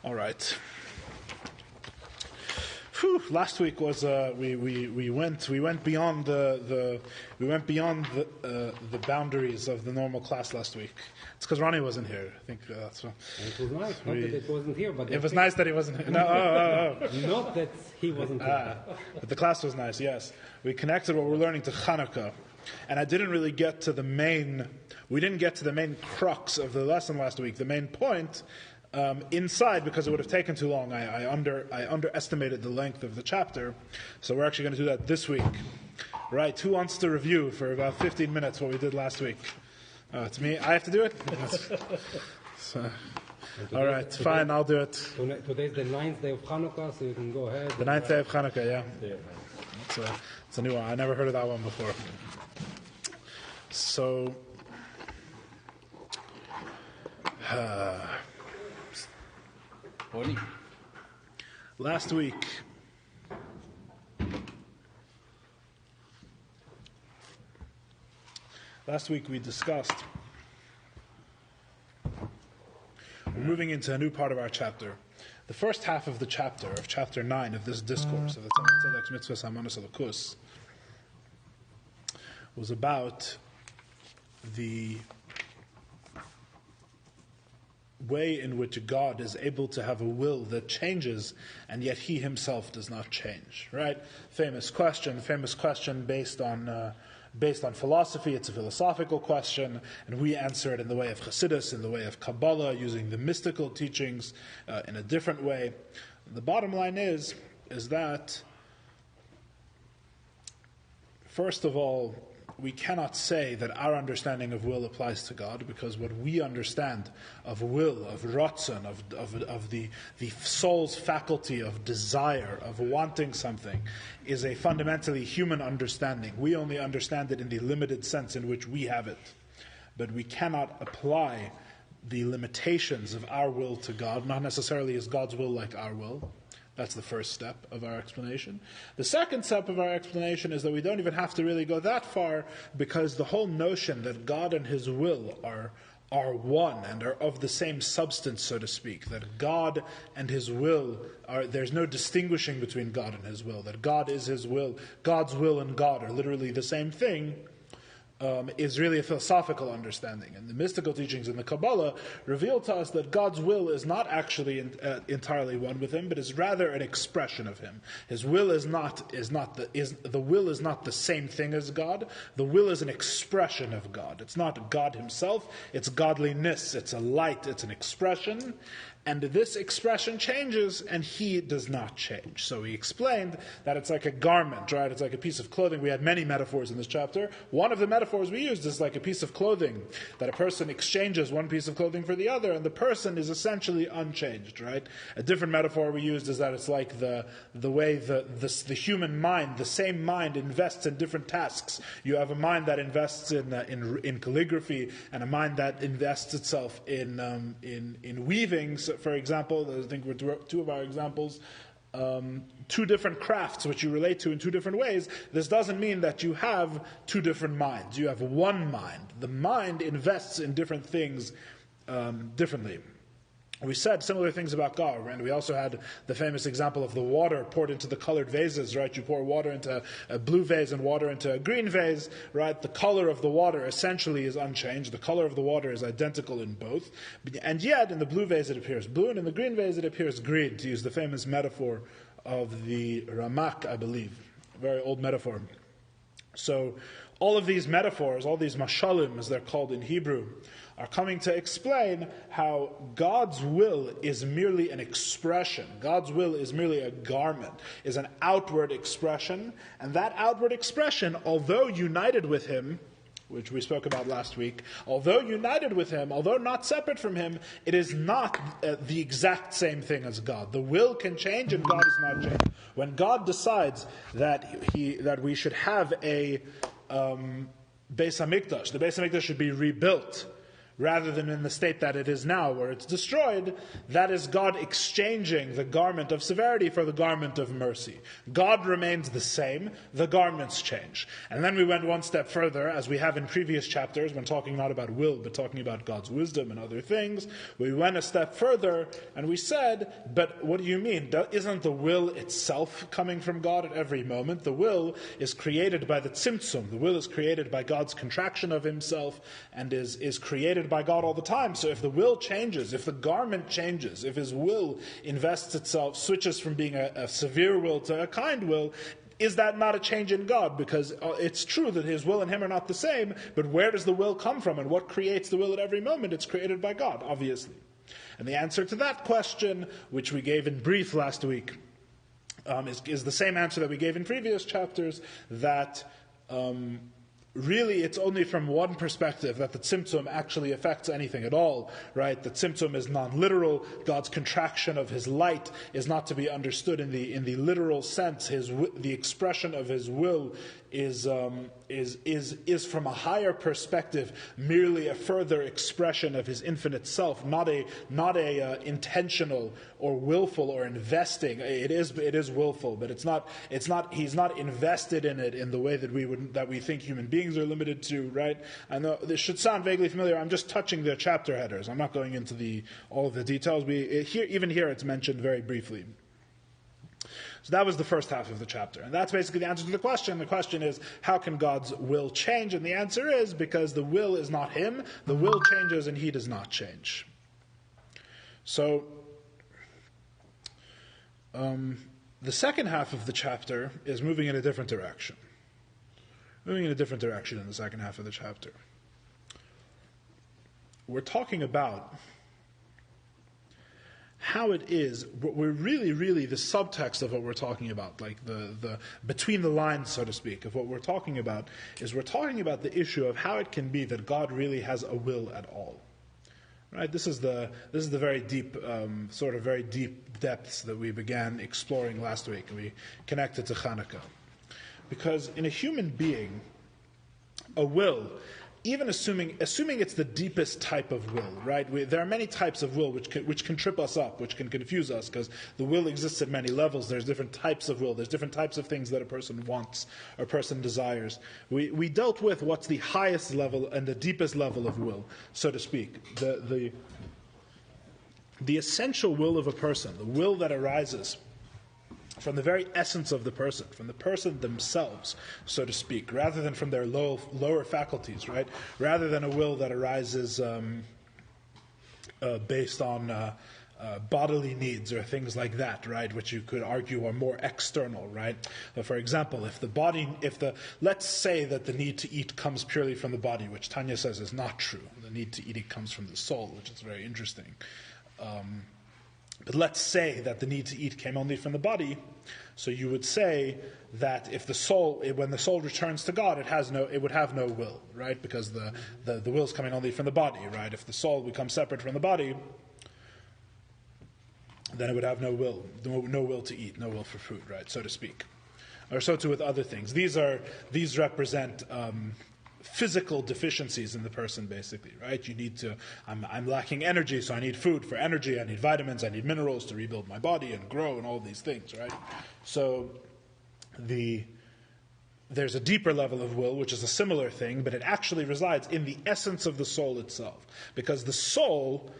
All right. Last week was we went beyond the boundaries of the normal class last week. It's because Ronnie wasn't here. I think that's what. It was nice. Not that it wasn't here, but it was nice that he wasn't here. No, not that he wasn't here. But the class was nice. Yes, we connected what we're learning to Hanukkah, and I didn't really get to the main. We didn't get to the main crux of the lesson last week. The main point. Inside, because it would have taken too long, I underestimated the length of the chapter, so we're actually going to do that this week. Right, who wants to review for about 15 minutes what we did last week? It's me. I have to do it? So, all right, fine, I'll do it. Today's the 9th day of Hanukkah, so you can go ahead. The 9th day of Hanukkah, yeah. It's a new one. I never heard of that one before. So... Last week, we discussed, we're moving into a new part of our chapter. The first half of the chapter, of chapter 9 of this discourse of the Tzemach Tzedek's Mitzvahs HaManos HaLukus, was about the way in which God is able to have a will that changes, and yet He Himself does not change. Right? Famous question based on philosophy. It's a philosophical question, and we answer it in the way of Chassidus, in the way of Kabbalah, using the mystical teachings in a different way. The bottom line is that, first of all, we cannot say that our understanding of will applies to God, because what we understand of will, of ratzon, of the soul's faculty of desire, of wanting something, is a fundamentally human understanding. We only understand it in the limited sense in which we have it. But we cannot apply the limitations of our will to God. Not necessarily is God's will like our will. That's the first step of our explanation. The second step of our explanation is that we don't even have to really go that far, because the whole notion that God and His will are one and are of the same substance, so to speak, that God and His will there's no distinguishing between God and His will, that God is His will, God's will and God are literally the same thing, is really a philosophical understanding. And the mystical teachings in the Kabbalah reveal to us that God's will is not actually entirely one with Him, but is rather an expression of Him. His will the will is not the same thing as God. The will is an expression of God. It's not God Himself. It's godliness. It's a light. It's an expression. And this expression changes, and He does not change. So we explained that it's like a garment, right? It's like a piece of clothing. We had many metaphors in this chapter. One of the metaphors we used is like a piece of clothing, that a person exchanges one piece of clothing for the other, and the person is essentially unchanged, right? A different metaphor we used is that it's like the way the human mind, the same mind, invests in different tasks. You have a mind that invests in calligraphy, and a mind that invests itself in weaving. So, for example, I think we're two of our examples, two different crafts which you relate to in two different ways. This doesn't mean that you have two different minds. You have one mind. The mind invests in different things differently. We said similar things about God, and we also had the famous example of the water poured into the colored vases, right? You pour water into a blue vase and water into a green vase, right? The color of the water essentially is unchanged. The color of the water is identical in both. And yet, in the blue vase it appears blue, and in the green vase it appears green, to use the famous metaphor of the Ramak, I believe. A very old metaphor. So, all of these metaphors, all these mashalim, as they're called in Hebrew, are coming to explain how God's will is merely an expression. God's will is merely a garment, is an outward expression. And that outward expression, although united with Him, which we spoke about last week, although united with Him, although not separate from Him, it is not the exact same thing as God. The will can change and God is not changed. When God decides that we should have a Beis HaMikdash, the Beis HaMikdash should be rebuilt, rather than in the state that it is now, where it's destroyed, that is God exchanging the garment of severity for the garment of mercy. God remains the same, the garments change. And then we went one step further, as we have in previous chapters, when talking not about will, but talking about God's wisdom and other things. We went a step further, and we said, but what do you mean? Isn't the will itself coming from God at every moment? The will is created by the tzimtzum. The will is created by God's contraction of himself, and is created by God all the time. So if the will changes, if the garment changes, if his will invests itself, switches from being a severe will to a kind will, is that not a change in God? Because it's true that his will and him are not the same, but where does the will come from, and what creates the will at every moment? It's created by God, obviously. And the answer to that question, which we gave in brief last week, is the same answer that we gave in previous chapters, that really, it's only from one perspective that the tzimtzum actually affects anything at all, right? The tzimtzum is non-literal. God's contraction of his light is not to be understood in the literal sense. The expression of his will is from a higher perspective merely a further expression of his infinite self, not a intentional or willful or investing. It is willful, but it's not. He's not invested in it in the way that we think human beings are limited to, right? I know this should sound vaguely familiar. I'm just touching the chapter headers. I'm not going into all of the details. Even here it's mentioned very briefly. So that was the first half of the chapter. And that's basically the answer to the question. The question is, how can God's will change? And the answer is, because the will is not him, the will changes and he does not change. So, the second half of the chapter is moving in a different direction. Moving in a different direction in the second half of the chapter. We're talking about how it is, we're really the subtext of what we're talking about, like the between the lines, so to speak, of what we're talking about, is we're talking about the issue of how it can be that God really has a will at all. Right? This is the very deep, very deep depths that we began exploring last week, and we connected to Hanukkah. Because in a human being, a will, even assuming it's the deepest type of will, right? There are many types of will which can trip us up, which can confuse us, because the will exists at many levels. There's different types of will. There's different types of things that a person wants or a person desires. We dealt with what's the highest level and the deepest level of will, so to speak. The essential will of a person, the will that arises from the very essence of the person, from the person themselves, so to speak, rather than from their lower faculties, right? Rather than a will that arises based on bodily needs or things like that, right? Which you could argue are more external, right? For example, let's say that the need to eat comes purely from the body, which Tanya says is not true. The need to eat comes from the soul, which is very interesting. But let's say that the need to eat came only from the body, so you would say that when the soul returns to God, it would have no will, right? Because the will is coming only from the body, right? If the soul becomes separate from the body, then it would have no will to eat, no will for food, right? So to speak, or so too with other things. These represent physical deficiencies in the person, basically, right? I'm lacking energy, so I need food for energy, I need vitamins, I need minerals to rebuild my body and grow and all these things, right? So there's a deeper level of will, which is a similar thing, but it actually resides in the essence of the soul itself. Because the soul,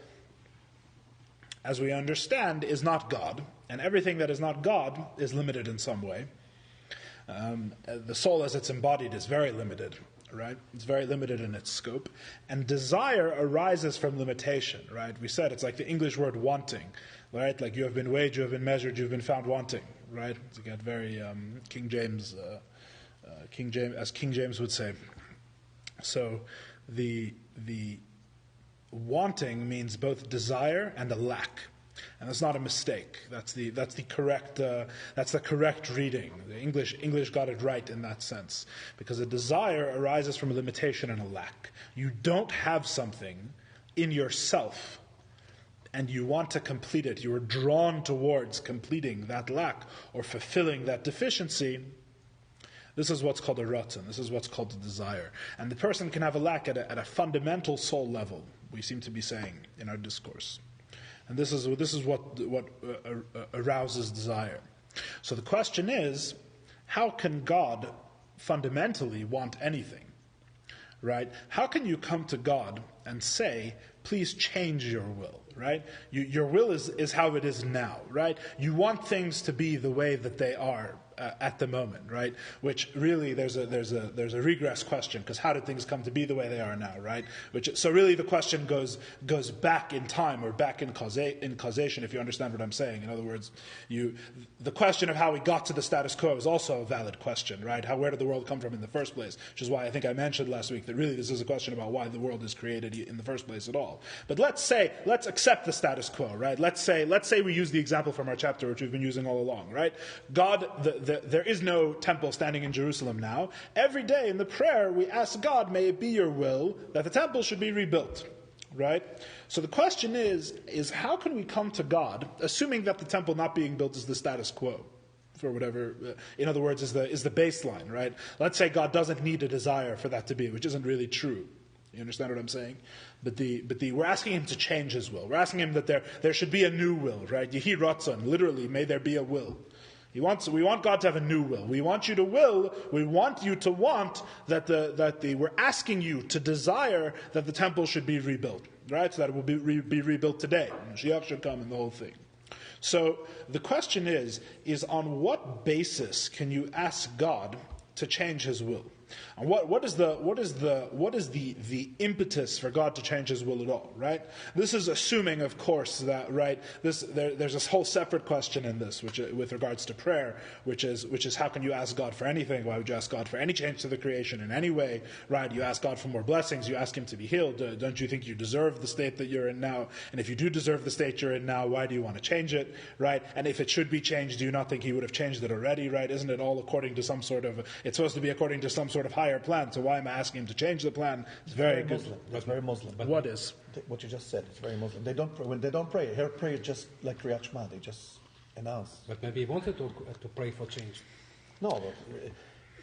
as we understand, is not God, and everything that is not God is limited in some way. The soul as it's embodied is very limited. Right? It's very limited in its scope. And desire arises from limitation, right? We said it's like the English word wanting, right? Like you have been weighed, you have been measured, you've been found wanting, right? To get very King James, as King James would say. So the wanting means both desire and a lack. And that's not a mistake. That's the correct reading. The English got it right in that sense, because a desire arises from a limitation and a lack. You don't have something in yourself, and you want to complete it. You are drawn towards completing that lack or fulfilling that deficiency. This is what's called a ratzon. This is what's called a desire. And the person can have a lack at a fundamental soul level, we seem to be saying in our discourse. And this is what arouses desire. So the question is, how can God fundamentally want anything? Right? How can you come to God and say, please change your will? Right? Your will is how it is now. Right? You want things to be the way that they are at the moment, right? Which really there's a regress question, because how did things come to be the way they are now, right? So really the question goes back in time, or back in causation, if you understand what I'm saying. In other words, the question of how we got to the status quo is also a valid question, right? Where did the world come from in the first place? Which is why I think I mentioned last week that really this is a question about why the world is created in the first place at all. But let's accept the status quo, right? Let's say we use the example from our chapter, which we've been using all along, right? God, there is no temple standing in Jerusalem now. Every day in the prayer we ask God, may it be your will that the temple should be rebuilt, right? So the question is how can we come to God, assuming that the temple not being built is the status quo, for whatever, in other words, is the baseline, right? Let's say God doesn't need a desire for that to be, which isn't really true. You understand what I'm saying? But we're asking him to change his will. We're asking him that there should be a new will, right? Yehi ratzon, literally, may there be a will. We want God to have a new will. We want you to will. We want you to want we're asking you to desire that the temple should be rebuilt, right? So that it will be rebuilt today. Mashiach should come and the whole thing. So the question is on what basis can you ask God to change His will? And what is the impetus for God to change His will at all, right? This is assuming, of course, that there's this whole separate question in this, which with regards to prayer, which is how can you ask God for anything? Why would you ask God for any change to the creation in any way, right? You ask God for more blessings, you ask Him to be healed. Don't you think you deserve the state that you're in now? And if you do deserve the state you're in now, why do you want to change it, right? And if it should be changed, do you not think He would have changed it already, right? Isn't it all according to some sort of? It's supposed to be according to some sort of higher plan. So why am I asking Him to change the plan? It's very good. Muslim. That's very Muslim. But what is? What you just said, it's very Muslim. They don't pray. When they don't pray, here pray just like Kriyat Shema. They just announce. But maybe he wanted to pray for change. No, but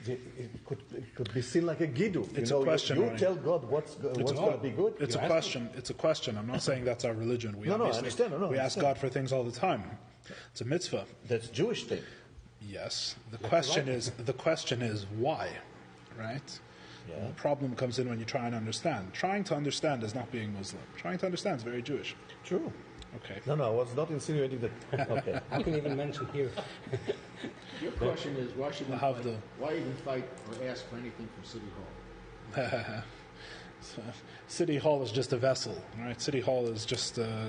it could be seen like a gidu. It's a question. You tell God what's going to be good. It's a question. It's a question. I'm not saying that's our religion. I understand. We ask God for things all the time. It's a mitzvah. That's a Jewish thing. Yes. The question is why, right? Yeah. The problem comes in when you try and understand. Trying to understand is not being Muslim. Trying to understand is very Jewish. True. Okay. No, I was not insinuating that. Okay. How can you even mention here? Your question is, why even fight or ask for anything from City Hall? City Hall is just a vessel, right? City Hall is just a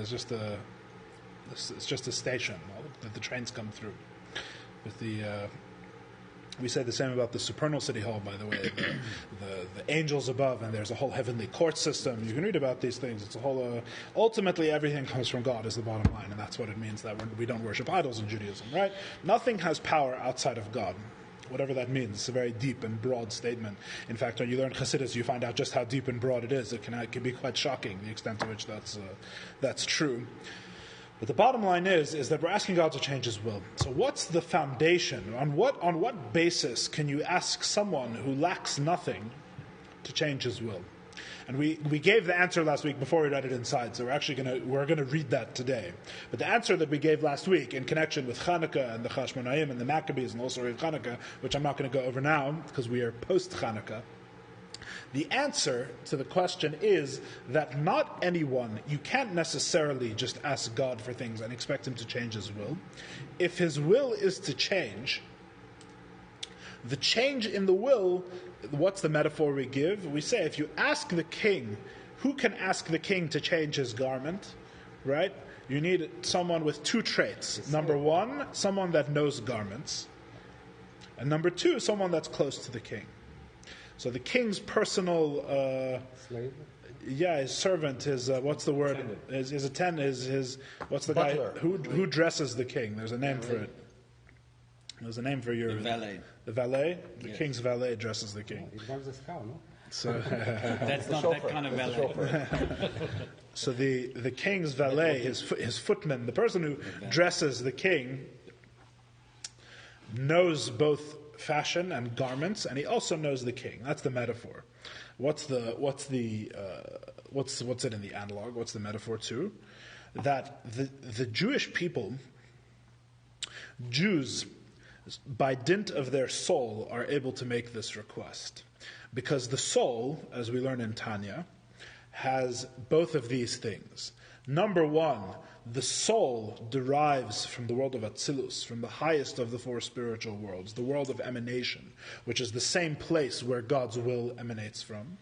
station that the trains come through. We say the same about the supernal City Hall, by the way, the angels above, and there's a whole heavenly court system. You can read about these things. It's a whole. Ultimately, everything comes from God is the bottom line, and that's what it means that we don't worship idols in Judaism, right? Nothing has power outside of God, whatever that means. It's a very deep and broad statement. In fact, when you learn Chassidus, you find out just how deep and broad it is. It can be quite shocking, the extent to which that's true. But the bottom line is that we're asking God to change His will. So what's the foundation? On what basis can you ask someone who lacks nothing to change his will? And we gave the answer last week before we read it inside, so we're gonna read that today. But the answer that we gave last week in connection with Chanukah and the Chashmonaim and the Maccabees and also Rav Chanukah, which I'm not going to go over now because we are post Chanukah. The answer to the question is that not anyone, you can't necessarily just ask God for things and expect Him to change His will. If His will is to change, the change in the will, what's the metaphor we give? We say if you ask the king, who can ask the king to change his garment, right? You need someone with two traits. Number one, someone that knows garments. And number two, someone that's close to the king. So the king's personal Slave? Yeah, his servant, his what's the word? His attendant, his what's the Butler. guy who dresses the king? There's a name for it. There's a name for your valet. The valet. The king's valet dresses the king. He drives a cow, no? So That's not that kind of valet. so the king's valet, his footman, the person who dresses the king, knows both fashion and garments, and he also knows the king. That's the metaphor. What's it in the analog? What's the metaphor too? That the Jewish people, Jews, by dint of their soul, are able to make this request. Because the soul, as we learn in Tanya, has both of these things. Number one, the soul derives from the world of Atzilus, from the highest of the four spiritual worlds, the world of emanation, which is the same place where God's will emanates from.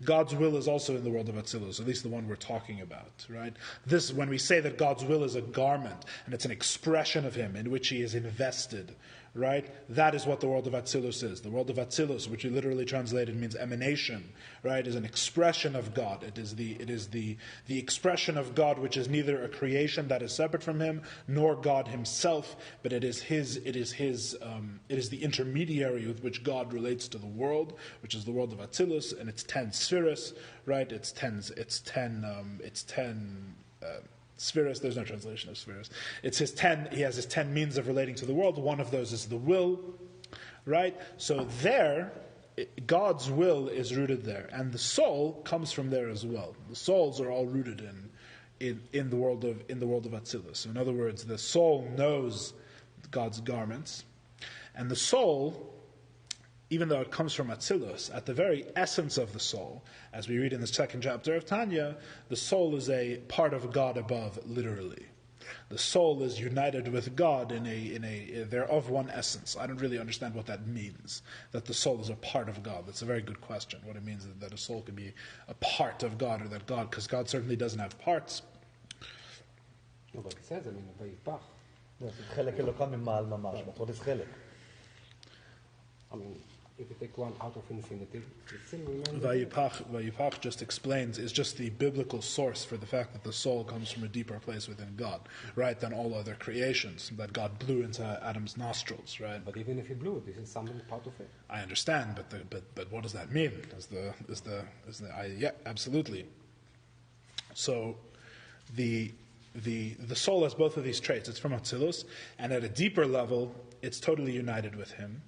God's will is also in the world of Atzilus, at least the one we're talking about, right? This, when we say that God's will is a garment, and it's an expression of Him in which He is invested, right? That is what the world of Atzilus is. The world of Atzilus, which we literally translated means emanation, right, is an expression of God. It is the expression of God, which is neither a creation that is separate from Him, nor God Himself, but it is the intermediary with which God relates to the world, which is the world of Atzilus, and it's 10 spheres, right? It's 10 spheres, there's no translation of spheres. It's his 10, he has his 10 means of relating to the world. One of those is the will, right? So there, God's will is rooted there. And the soul comes from there as well. The souls are all rooted in the world of Atzilus. So in other words, the soul knows God's garments. And the soul, even though it comes from Atzilus, at the very essence of the soul, as we read in the second chapter of Tanya, the soul is a part of God above, literally. The soul is united with God they're of one essence. I don't really understand what that means, that the soul is a part of God. That's a very good question, what it means that a soul can be a part of God, or that God, because God certainly doesn't have parts. No, but it says, Vayipach. חלק אלוקם ממעל ממש. What is חלק? If you take one out of infinity, it still remains. Vayipach just explains, is just the biblical source for the fact that the soul comes from a deeper place within God, right, than all other creations, that God blew into Adam's nostrils, right? But even if he blew, this is something part of it. I understand, but what does that mean? Yeah, absolutely. So the soul has both of these traits. It's from Atzilus, and at a deeper level, it's totally united with Him.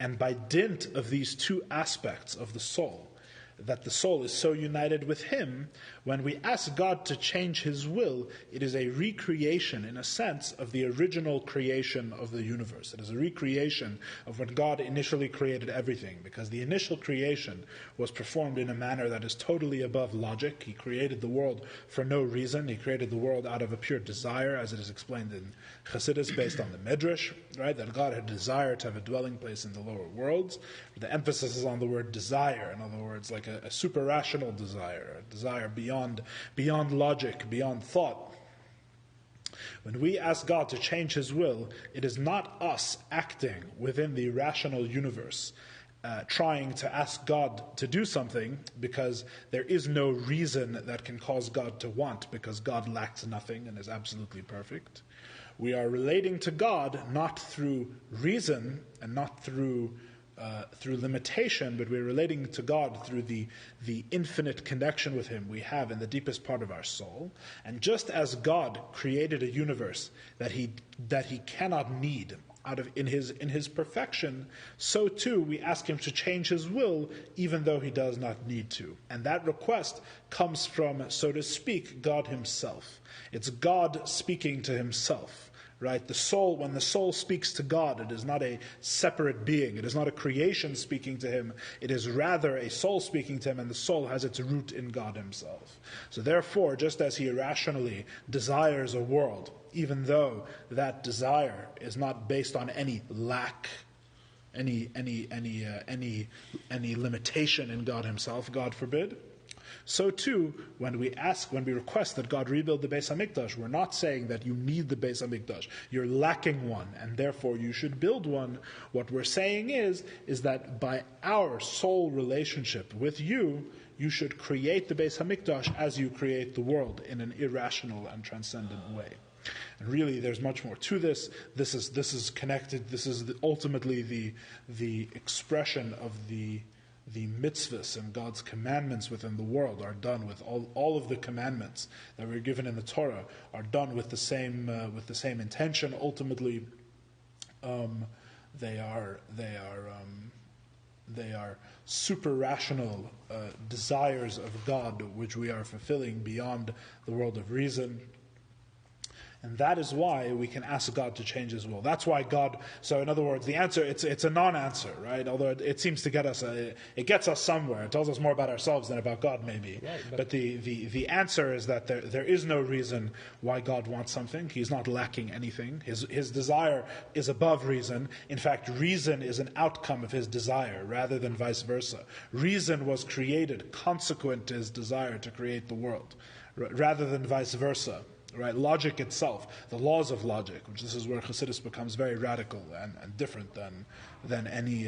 And by dint of these two aspects of the soul, that the soul is so united with Him, when we ask God to change His will, it is a recreation, in a sense, of the original creation of the universe. It is a recreation of when God initially created everything, because the initial creation was performed in a manner that is totally above logic. He created the world for no reason. He created the world out of a pure desire, as it is explained in Chassidus, based on the Midrash, right? That God had desired to have a dwelling place in the lower worlds. The emphasis is on the word desire. In other words, like a super rational desire, a desire beyond logic, beyond thought. When we ask God to change His will, it is not us acting within the rational universe, trying to ask God to do something, because there is no reason that can cause God to want, because God lacks nothing and is absolutely perfect. We are relating to God not through reason and not through limitation, but we're relating to God through the infinite connection with Him we have in the deepest part of our soul. And just as God created a universe that He cannot need in his perfection, so too we ask Him to change His will, even though He does not need to. And that request comes from, so to speak, God Himself. It's God speaking to Himself. Right? The soul, when the soul speaks to God, it is not a separate being. It is not a creation speaking to Him. It is rather a soul speaking to Him, and the soul has its root in God Himself. So therefore, just as He irrationally desires a world, even though that desire is not based on any lack, any limitation in God Himself, God forbid, so too, when we request that God rebuild the Beis HaMikdash, we're not saying that you need the Beis HaMikdash. You're lacking one, and therefore you should build one. What we're saying is that by our soul relationship with you, you should create the Beis HaMikdash as you create the world in an irrational and transcendent way. And really, there's much more to this. This is connected. This is ultimately the expression of the mitzvahs and God's commandments within the world are done with all of the commandments that were given in the Torah are done with the same intention. Ultimately, They are super rational desires of God, which we are fulfilling beyond the world of reason. And that is why we can ask God to change His will. That's why God. So, in other words, the answer it's a non-answer, right? Although it seems to get us, it gets us somewhere. It tells us more about ourselves than about God, maybe. Right, but the answer is that there is no reason why God wants something. He's not lacking anything. His desire is above reason. In fact, reason is an outcome of His desire, rather than vice versa. Reason was created consequent to His desire to create the world, rather than vice versa. Right, logic itself, the laws of logic, which this is where Chassidus becomes very radical and different than any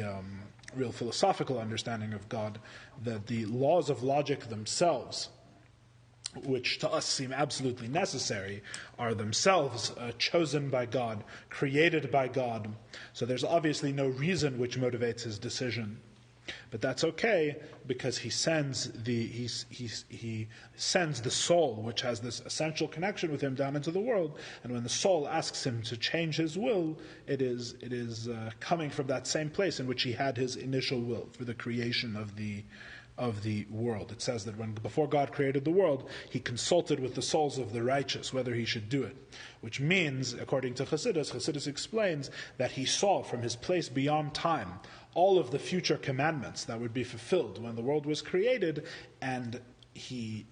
real philosophical understanding of God, that the laws of logic themselves, which to us seem absolutely necessary, are themselves chosen by God, created by God. So there's obviously no reason which motivates His decision. But that's okay, because he sends the soul, which has this essential connection with Him, down into the world. And when the soul asks Him to change His will, it is coming from that same place in which He had His initial will for the creation of the world. It says that before God created the world, He consulted with the souls of the righteous whether He should do it. Which means, according to Chassidus explains that He saw from His place beyond time all of the future commandments that would be fulfilled when the world was created, and he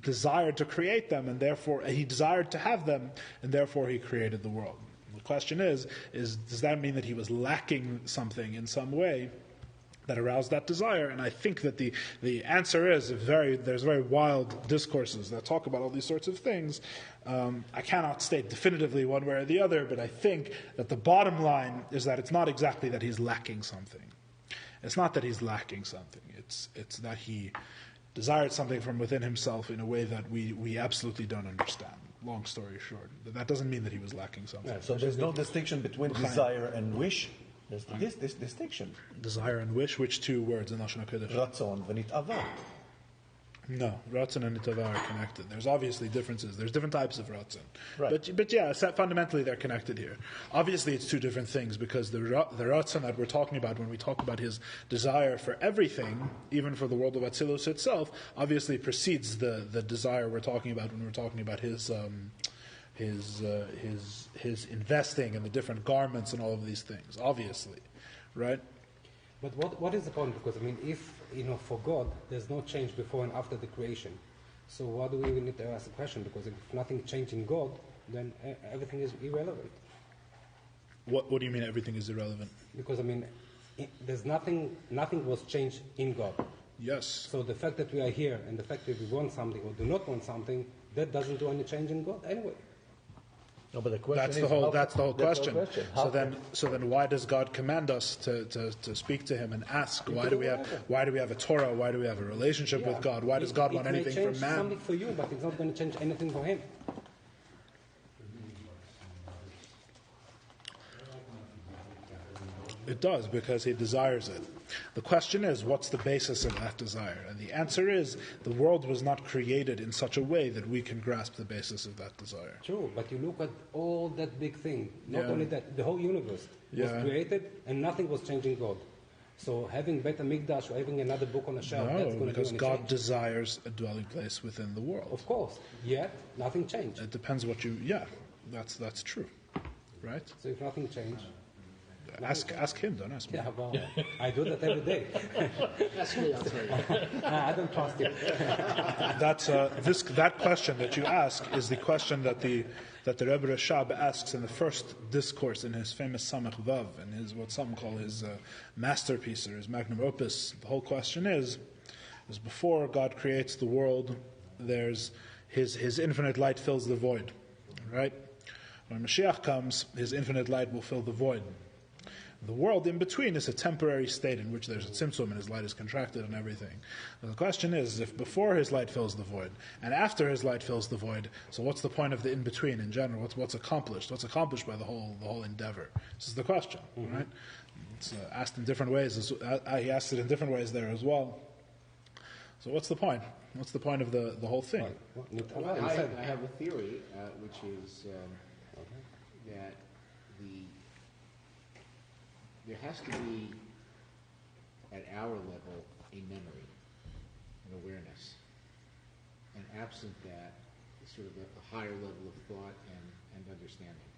desired to create them, and therefore He desired to have them, and therefore He created the world. The question is does that mean that He was lacking something in some way that aroused that desire? And I think that the answer is there's very wild discourses that talk about all these sorts of things. I cannot state definitively one way or the other, but I think that the bottom line is that it's not exactly that He's lacking something. It's not that He's lacking something. It's that He desired something from within Himself in a way that we absolutely don't understand. Long story short, that doesn't mean that He was lacking something. Yeah, so there's no distinction between desire and wish. There's this distinction. Desire and wish, which two words in Lashon HaKodesh? Ratzon v'nitava. No, Ratzon and Nitava are connected. There's obviously differences. There's different types of Ratzon. Right. But yeah, fundamentally they're connected here. Obviously it's two different things, because the Ratzon that we're talking about when we talk about His desire for everything, even for the world of Atzilus itself, obviously precedes the desire we're talking about when we're talking about His investing in the different garments and all of these things, obviously, right? But what is the point? Because if for God there's no change before and after the creation, so why do we even need to ask the question? Because if nothing changed in God, then everything is irrelevant. What do you mean everything is irrelevant? Because there's nothing was changed in God. Yes. So the fact that we are here and the fact that we want something or do not want something, that doesn't do any change in God anyway. No, but the question that's the whole question. So then, why does God command us to speak to Him and ask? Why do we have a Torah? Why do we have a relationship with God? Why does God want anything from man? Something for you, but it's not going to change anything for Him. It does, because He desires it. The question is, what's the basis of that desire? And the answer is, the world was not created in such a way that we can grasp the basis of that desire. True, but you look at all that big thing. Not only that, the whole universe was created and nothing was changing God. So having Beit HaMikdash or having another book on a shelf, that's going to do because any God change. desires a dwelling place within the world. Of course, yet nothing changed. It depends what you... Yeah, that's true, right? So if nothing changed... Ask Him, don't ask me. Yeah, well, I do that every day. Ask me, I'll tell you. I don't trust you. That question that you ask is the question that the Rebbe Rashab asks in the first discourse in his famous Tzemach Vav, and his what some call his masterpiece or his magnum opus. The whole question is before God creates the world, there's His infinite light fills the void, right? When Mashiach comes, His infinite light will fill the void. The world in between is a temporary state in which there's a tzimtzum and His light is contracted and everything. But the question is, if before His light fills the void and after His light fills the void, so what's the point of the in between in general? What's accomplished? What's accomplished by the whole endeavor? This is the question, right? It's asked in different ways. He asked it in different ways there as well. So what's the point? What's the point of the whole thing? Well, I have a theory, which is that there has to be, at our level, a memory, an awareness. And absent that, it's sort of a higher level of thought and understanding.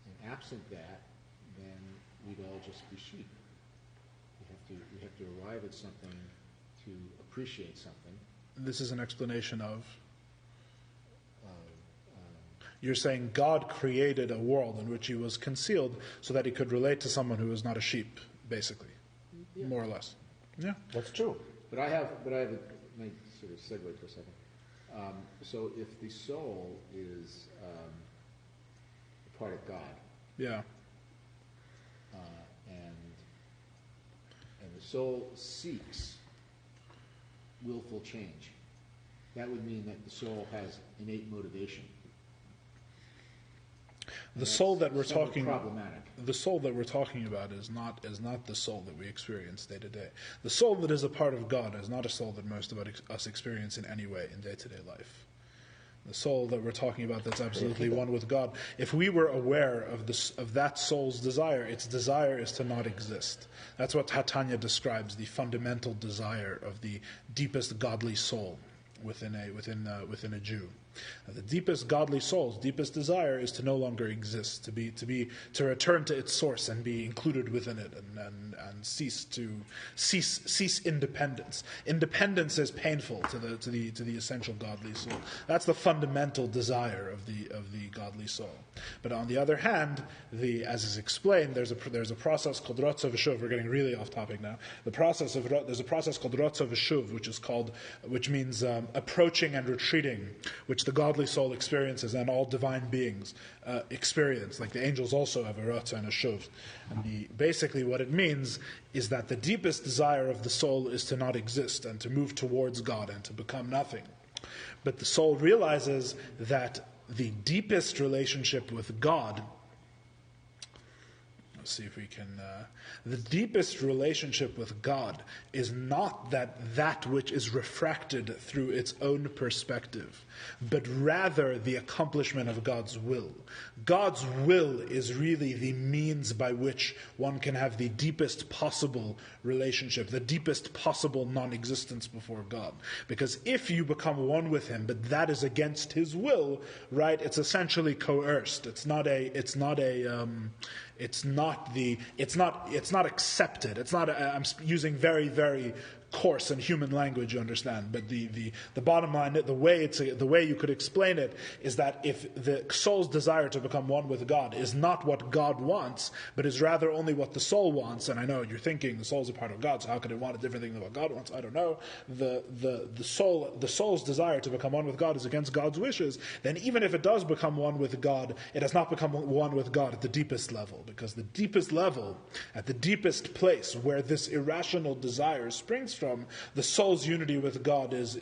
And absent that, then we'd all just be sheep. We have to arrive at something to appreciate something. This is an explanation of? You're saying God created a world in which he was concealed so that he could relate to someone who was not a sheep, basically, more or less. Yeah, that's true. But I have a, let me sort of segue for a second. So if the soul is a part of God, yeah, and the soul seeks willful change, that would mean that the soul has innate motivation. The soul that we're talking problematic. The soul that we're talking about is not the soul that we experience day to day. The soul that is a part of God is not a soul that most of us experience in any way in day-to-day life. The soul that we're talking about that's absolutely one with God, if we were aware of that soul's desire, its desire is to not exist. That's what Tanya describes, the fundamental desire of the deepest godly soul within a Jew. The deepest godly soul's deepest desire is to no longer exist, to return to its source and be included within it, and cease independence. Independence is painful to the essential godly soul. That's the fundamental desire of the godly soul. But on the other hand, as is explained, there's a process called Rotza V'Shuv. We're getting really off topic now. There's a process called Rotza V'Shuv, which means approaching and retreating, which the godly soul experiences and all divine beings experience. Like the angels also have a Rotza and a Shuv. And basically what it means is that the deepest desire of the soul is to not exist and to move towards God and to become nothing. But the soul realizes that the deepest relationship with God, let's see if we can, the deepest relationship with God is not that which is refracted through its own perspective, but rather the accomplishment of God's will. God's will is really the means by which one can have the deepest possible relationship, the deepest possible non-existence before God. Because if you become one with him, but that is against his will, right, it's essentially coerced. It's not accepted. It's not. I'm using very, very coarse and human language, you understand. But the bottom line, the way you could explain it is that if the soul's desire to become one with God is not what God wants, but is rather only what the soul wants, and I know you're thinking the soul's a part of God, so how could it want a different thing than what God wants? I don't know. The soul's desire to become one with God is against God's wishes. Then even if it does become one with God, it has not become one with God at the deepest level, because the deepest level, at the deepest place where this irrational desire springs from, the soul's unity with God is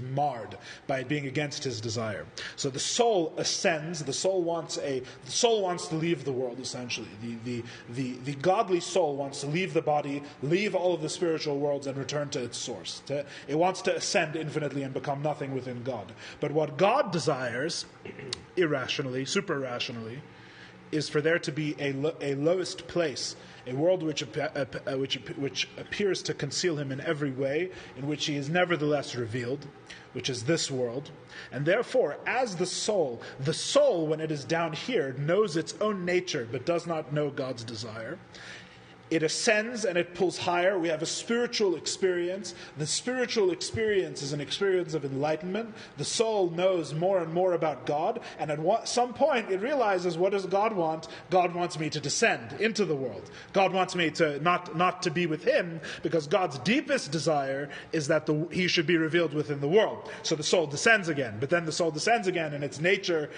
marred by it being against his desire. So the soul ascends. The soul wants to leave the world. Essentially, the godly soul wants to leave the body, leave all of the spiritual worlds, and return to its source. It wants to ascend infinitely and become nothing within God. But what God desires, irrationally, super rationally, is for there to be a lowest place, a world which appears to conceal him in every way, in which he is nevertheless revealed, which is this world. And therefore, as the soul, when it is down here, knows its own nature, but does not know God's desire. It ascends and it pulls higher. We have a spiritual experience. The spiritual experience is an experience of enlightenment. The soul knows more and more about God. And at some point it realizes, what does God want? God wants me to descend into the world. God wants me to not to be with him, because God's deepest desire is that he should be revealed within the world. So the soul descends again. But then the soul descends again, and its nature,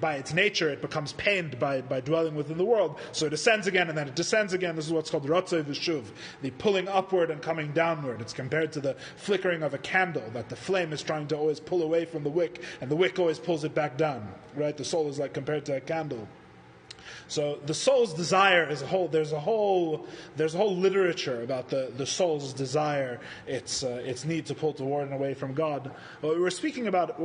by its nature, it becomes pained by dwelling within the world. So it ascends again, and then it descends again. This is what's called Rotza V'Shuv, the pulling upward and coming downward. It's compared to the flickering of a candle, that the flame is trying to always pull away from the wick, and the wick always pulls it back down. Right? The soul is like compared to a candle. So the soul's desire is there's a whole literature about the soul's desire, its need to pull toward and away from God. What we were speaking about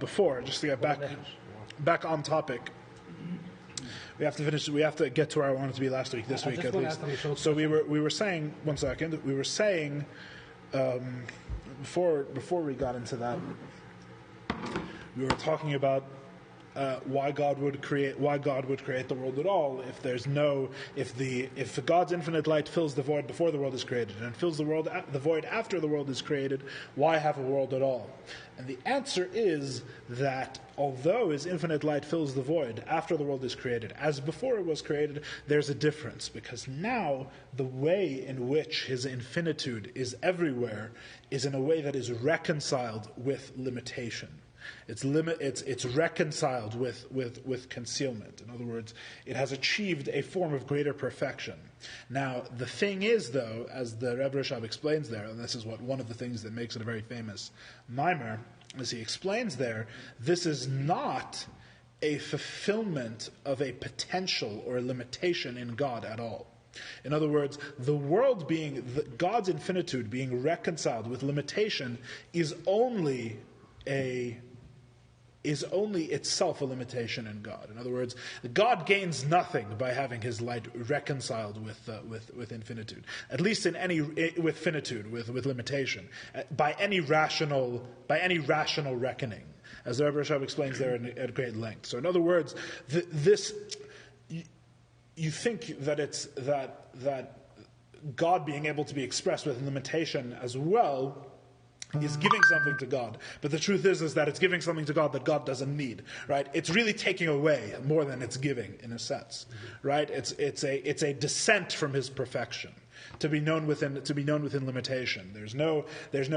before, just to get back on topic. We have to finish. We have to get to where I wanted to be last week. This week at least. So we were saying. One second. We were saying before we got into that, we were talking about why God would create the world at all if God's infinite light fills the void before the world is created and fills the void after the world is created, why have a world at all? And the answer is that although his infinite light fills the void after the world is created, as before it was created, there's a difference, because now the way in which his infinitude is everywhere is in a way that is reconciled with limitation. It's reconciled with concealment. In other words, it has achieved a form of greater perfection. Now, the thing is, though, as the Rebbe Rashab explains there, and this is one of the things that makes it a very famous mimer, as he explains there, this is not a fulfillment of a potential or a limitation in God at all. In other words, the world God's infinitude being reconciled with limitation is only itself a limitation in God. In other words, God gains nothing by having his light reconciled with infinitude, at least with finitude, with limitation, by any rational reckoning, as the Rebbe Rashab explains there at great length. So, in other words, you think that God being able to be expressed with limitation as well is giving something to God. But the truth is that it's giving something to God that God doesn't need, right? It's really taking away more than it's giving, in a sense, right? It's a descent from his perfection. To be known within limitation.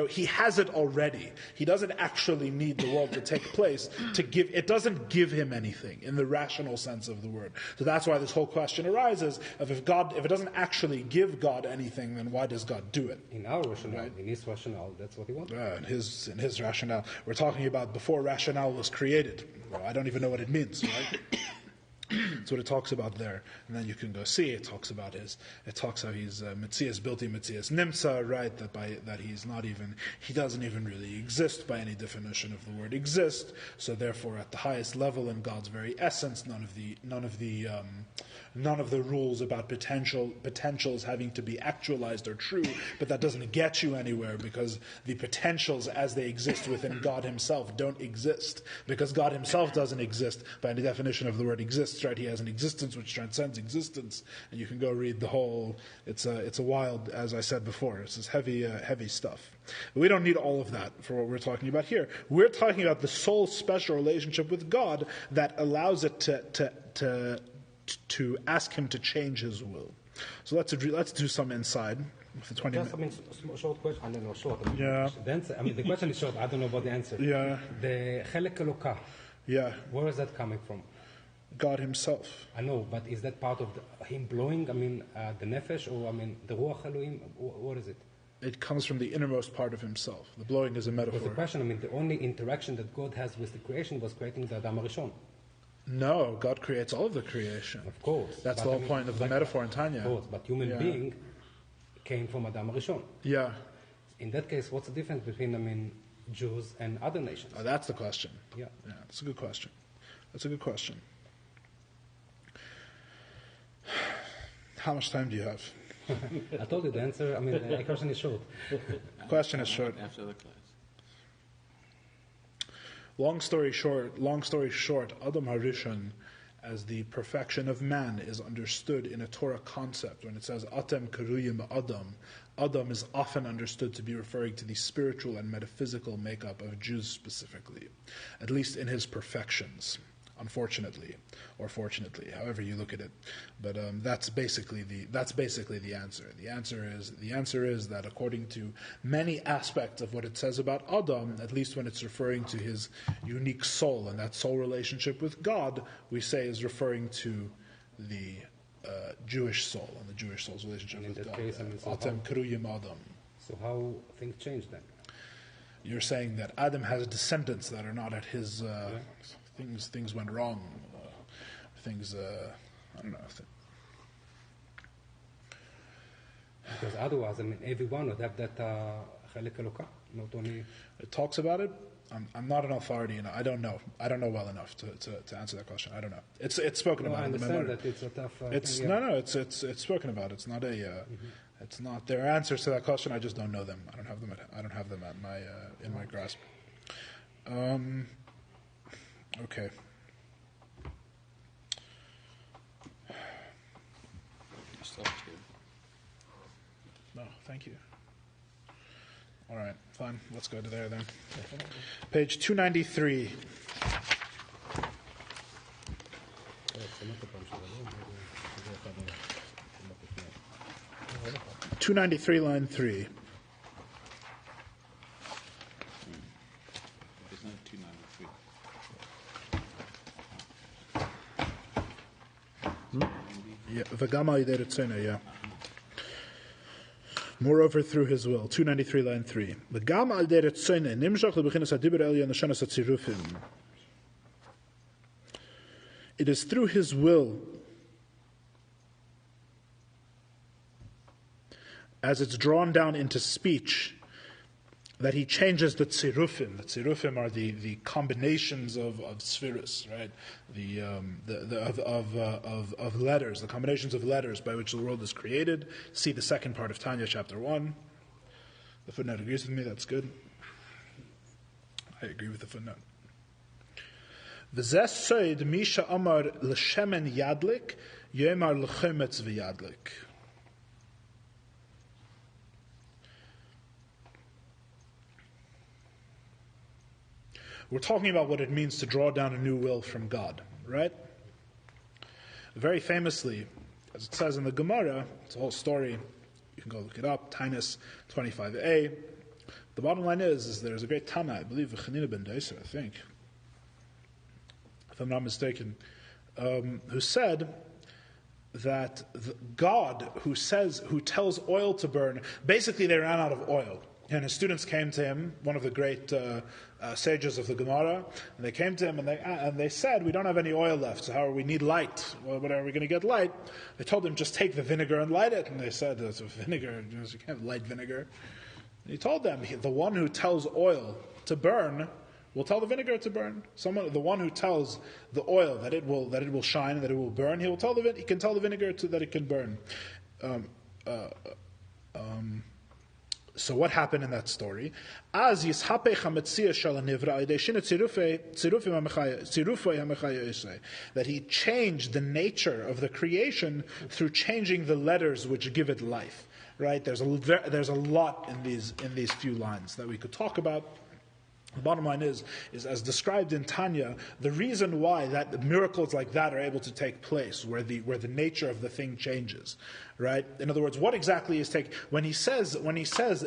He has it already. He doesn't actually need the world to take place to give. It doesn't give him anything in the rational sense of the word. So that's why this whole question arises of if it doesn't actually give God anything, then why does God do it? In our rationale, right? In his rationale, that's what he wants. In his rationale, we're talking about before rationale was created. Well, I don't even know what it means, right? That's what it talks about there, and then you can go see. It talks how he's Metzias Bilti Metzias Nimtza, right? That he doesn't even really exist by any definition of the word exist. So therefore, at the highest level in God's very essence, none of the rules about potentials having to be actualized are true. But that doesn't get you anywhere, because the potentials as they exist within God Himself don't exist, because God Himself doesn't exist by any definition of the word exists. Right? He has an existence which transcends existence, and you can go read the whole. It's a wild, as I said before. It's this heavy stuff. But we don't need all of that for what we're talking about here. We're talking about the soul's special relationship with God that allows it to ask Him to change His will. So let's do some inside. For 20 minutes. Short question. I don't know, short. Yeah. The question is short. I don't know about the answer. Yeah. The Chelek Eloka. Yeah. Where is that coming from? God Himself. I know, but is that part of Him blowing? The Nefesh, or the Ruach Elohim? What is it? It comes from the innermost part of Himself. The blowing is a metaphor. Because the question, the only interaction that God has with the creation was creating the Adam Rishon. No, God creates all of the creation. Of course. That's the whole point of the metaphor in Tanya. Of course, but human being came from Adam Rishon. Yeah. In that case, what's the difference between Jews and other nations? Oh, that's the question. Yeah. Yeah, that's a good question. How much time do you have? I told you the answer. The question is short. The question is short. After the class. Long story short, Adam HaRishon, as the perfection of man, is understood in a Torah concept. When it says Atem Karuyim Adam, Adam is often understood to be referring to the spiritual and metaphysical makeup of Jews specifically, at least in his perfections. Unfortunately, or fortunately, however you look at it, but that's basically the answer. The answer is that according to many aspects of what it says about Adam, at least when it's referring to his unique soul and that soul relationship with God, we say is referring to the Jewish soul and the Jewish soul's relationship with God. Atem Kruyim Adam. So how things change then? You're saying that Adam has descendants that are not at his. Things went wrong. I don't know. Because otherwise, everyone would have that Chelek Eloka, not only. It talks about it. I'm not an authority, and I don't know. I don't know well enough to answer that question. I don't know. It's spoken about. I in the understand memoir. that it's a tough. It's thing, yeah. no. It's spoken about. It's not a. It's not. There are answers to that question. I just don't know them. I don't have them. I don't have them at my in my grasp. Okay. No, thank you. All right, fine. Let's go to there then. Page 293. 293, line 3. It's not 293. Yeah, Vagama Yideretzena, yeah. Moreover, through his will. 293, line 3. Vagama Yideretzena, Nimshach lebechinas hadibur elyon l'shanas hatzirufim. It is through his will, as it's drawn down into speech, that he changes the tzirufim. The tzirufim are the combinations of spheres, right? Of letters, the combinations of letters by which the world is created. See the second part of Tanya, chapter 1. The footnote agrees with me, that's good. I agree with the footnote. V'zeh soid misha amar l'shemen yadlik, yomar l'chometz v'yadlik. We're talking about what it means to draw down a new will from God, right? Very famously, as it says in the Gemara, it's a whole story, you can go look it up, Tainus 25a. The bottom line is there's a great Tana, I believe, Chanina ben Deiser, I think, if I'm not mistaken, who said that God, who tells oil to burn, basically they ran out of oil. And his students came to him, one of the great sages of the Gemara, and they came to him and they said, we don't have any oil left, so we need light. Well, what are we going to get light? They told him, just take the vinegar and light it. And they said, it's vinegar, you can't light vinegar. And he told them, the one who tells oil to burn will tell the vinegar to burn. The one who tells the oil that it will shine, that it will burn, he can tell the vinegar that it can burn. So what happened in that story? That he changed the nature of the creation through changing the letters which give it life. Right? There's a lot in these few lines that we could talk about. The bottom line is as described in Tanya, the reason why that miracles like that are able to take place, where the nature of the thing changes, right? In other words, what exactly is when he says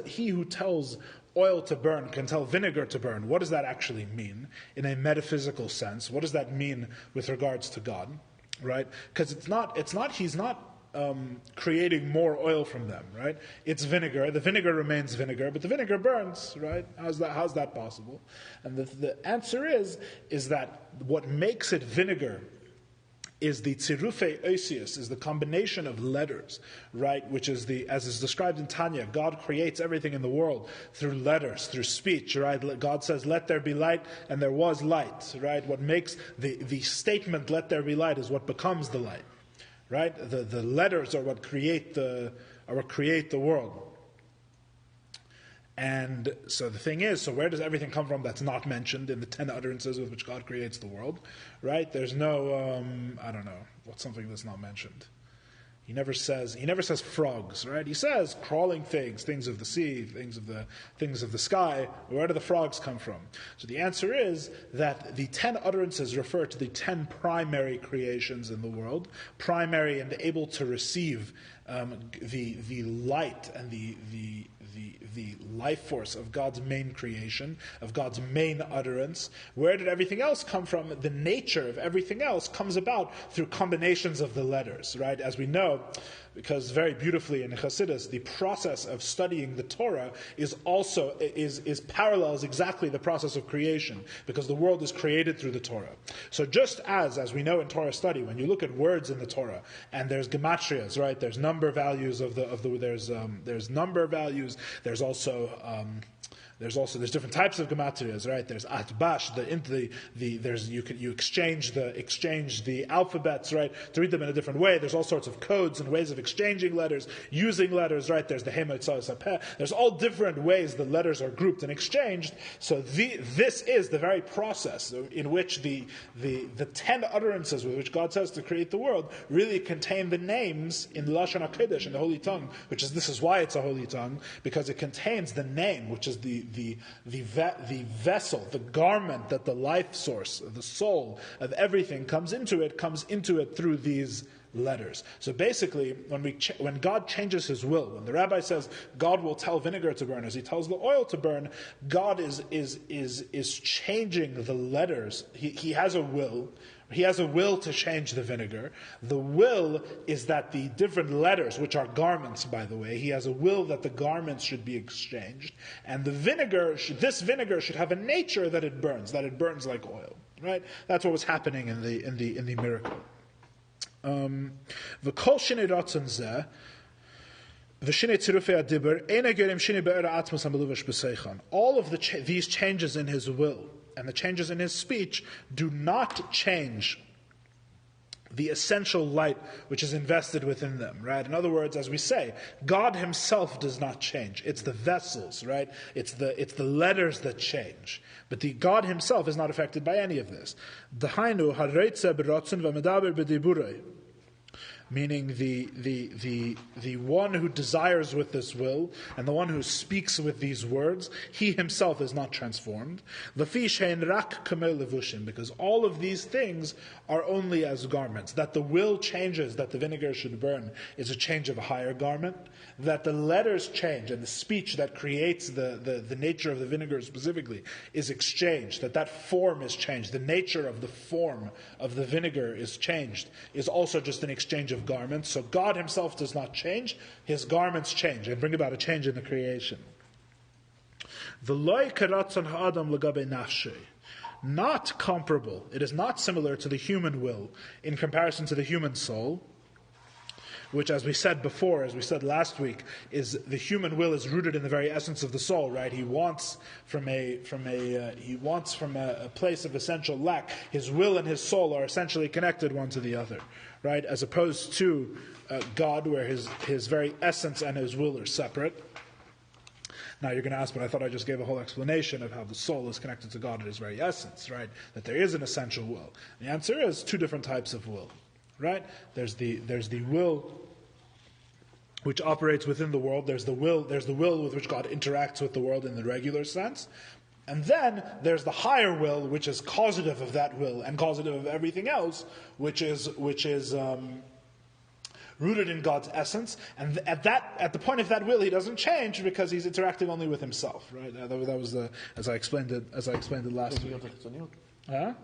he who tells oil to burn can tell vinegar to burn, what does that actually mean in a metaphysical sense? What does that mean with regards to God, right? Because he's not creating more oil from them, right? It's vinegar. The vinegar remains vinegar, but the vinegar burns, right? How's that possible? And the answer is that what makes it vinegar is the tzirufei oisius, is the combination of letters, right? Which is as is described in Tanya, God creates everything in the world through letters, through speech, right? God says, let there be light, and there was light, right? What makes the statement, let there be light, is what becomes the light. Right, the letters are what create the world, and so the thing is, where does everything come from that's not mentioned in the 10 utterances with which God creates the world? Right? There's no I don't know what's something that's not mentioned. He never says frogs, right? He says crawling things of the sea, things of the sky. Where do the frogs come from? So the answer is that the 10 utterances refer to the 10 primary creations in the world, primary and able to receive the light and the life force of God's main creation, of God's main utterance. Where did everything else come from? The nature of everything else comes about through combinations of the letters, right? As we know, because very beautifully in Chassidus, the process of studying the Torah parallels exactly the process of creation, because the world is created through the Torah. So just as we know in Torah study, when you look at words in the Torah, and there's gematrias, right? There's number values there's number values. There's also There's different types of gematrias, right? There's atbash, you exchange the alphabets, right, to read them in a different way. There's all sorts of codes and ways of exchanging letters, using letters, right? There's the hemotzos apeh. There's all different ways the letters are grouped and exchanged. So this is the very process in which the 10 utterances with which God says to create the world really contain the names in Lashon HaKodesh, in the holy tongue, this is why it's a holy tongue, because it contains the name, which is the vessel, the garment that the life source, the soul of everything comes into it through these letters. So basically, when God changes His will, when the rabbi says God will tell vinegar to burn as He tells the oil to burn, God is changing the letters. He has a will. He has a will to change the vinegar. The will is that the different letters, which are garments, by the way, He has a will that the garments should be exchanged, and the vinegar, this vinegar should have a nature that it burns like oil. Right? That's what was happening in the miracle. V'kol shinei ratzon zeh, v'shinei tzirufei adibur, eina gerim shinei be'era atzmos hameluvash b'seichon. All of these changes in His will and the changes in His speech do not change the essential light which is invested within them, right? In other words, as we say, God Himself does not change. It's the vessels, right? It's the letters that change. But the God Himself is not affected by any of this. Dahainu hareitze b'ratzon v'medaber b'diburei. Meaning the one who desires with this will and the one who speaks with these words, he himself is not transformed. Because all of these things are only as garments. That the will changes, that the vinegar should burn, is a change of a higher garment. That the letters change and the speech that creates the nature of the vinegar specifically is exchanged. That form is changed. The nature of the form of the vinegar is changed, is also just an exchange of garments. So God Himself does not change, His garments change and bring about a change in the creation. Not comparable. It is not similar to the human will in comparison to the human soul, which, as we said before, as we said last week, is the human will is rooted in the very essence of the soul, right? He wants from a place of essential lack. His will and his soul are essentially connected one to the other, right? As opposed to God, where his very essence and His will are separate. Now you're going to ask, but I thought I just gave a whole explanation of how the soul is connected to God at His very essence, right? That there is an essential will. The answer is two different types of will. Right? There's the will which operates within the world. There's the will with which God interacts with the world in the regular sense. And then there's the higher will, which is causative of that will and causative of everything else, which is rooted in God's essence. And at the point of that will, He doesn't change because He's interacting only with Himself. Right? That was as I explained it last week. Huh?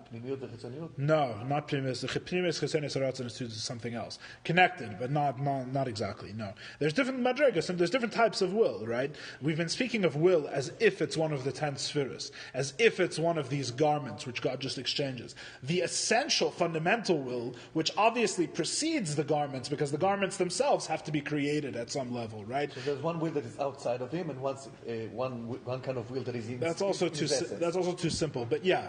No, not Primus. Primus Chesenes Aratzon is something else. Connected, but not exactly, no. There's different madrigas and there's different types of will, right? We've been speaking of will as if it's one of the 10 spheres, as if it's one of these garments which God just exchanges. The essential, fundamental will, which obviously precedes the garments, because the garments themselves have to be created at some level, right? So there's one will that is outside of Him, and one kind of will that is in. That's also too simple, but yeah,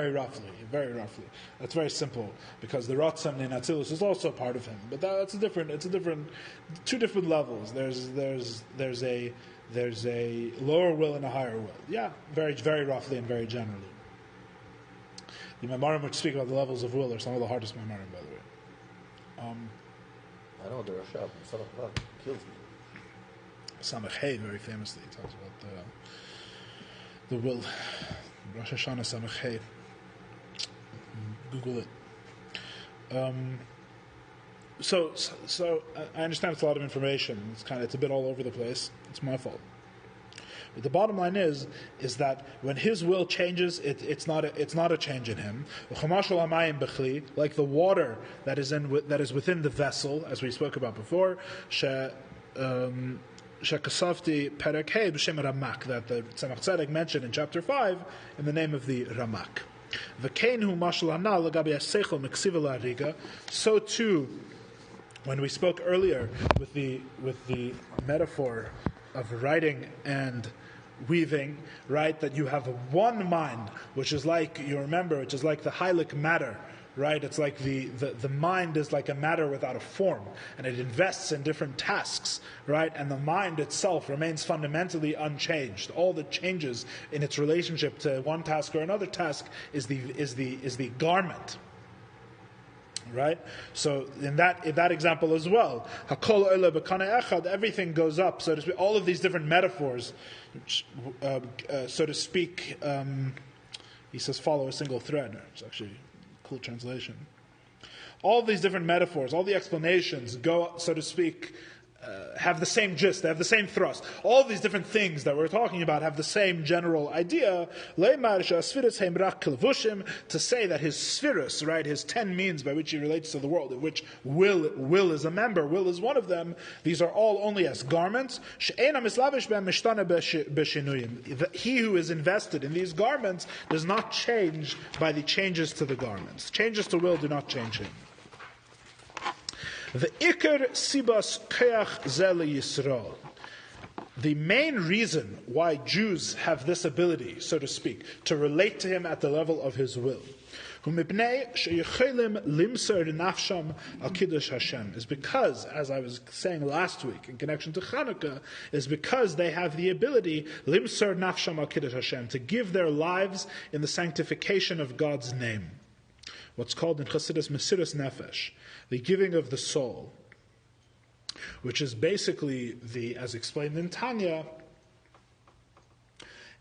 very roughly. That's very simple, because the Ratzon in Atzilus is also part of Him. But it's two different levels. There's a lower will and a higher will. Yeah, very, very roughly and very generally. The Maimarim which speak about the levels of will are some of the hardest Maimarim, by the way. I know the Rashab, son of God, kills me. Samach Hey very famously talks about the will. Rosh Hashanah Samach Hey. Google it. So I understand it's a lot of information. It's a bit all over the place. It's my fault. But the bottom line is that when His will changes, it's not a change in Him. Like the water that is within the vessel, as we spoke about before. Shekasavti Perek Hey b'Shem Ramak, that the Tzemach Tzedek mentioned in chapter 5 in the name of the Ramak. So too, when we spoke earlier with the metaphor of writing and weaving, right? That you have one mind, which is like, you remember, which is like the hylic matter, right? It's like the mind is like a matter without a form, and it invests in different tasks, right? And the mind itself remains fundamentally unchanged. All that changes in its relationship to one task or another task is the garment. Right? So in that example as well, Hakol Ola B'Kana Echad, everything goes up, so to speak. All of these different metaphors, so to speak, he says follow a single thread. It's actually a cool translation. All of these different metaphors, all the explanations go, so to speak, have the same gist, they have the same thrust. All of these different things that we're talking about have the same general idea. To say that his spheres, right, his 10 means by which he relates to the world, of which will is a member, will is one of them, these are all only as garments. He who is invested in these garments does not change by the changes to the garments. Changes to will do not change him. The Iker Sibas Keach Zele Yisrael. The main reason why Jews have this ability, so to speak, to relate to him at the level of his will, is because, as I was saying last week in connection to Chanukah, is because they have the ability limser nafsham al kiddush Hashem, to give their lives in the sanctification of God's name. What's called in Chassidus Mesiras Nefesh, the giving of the soul, which is basically as explained in Tanya,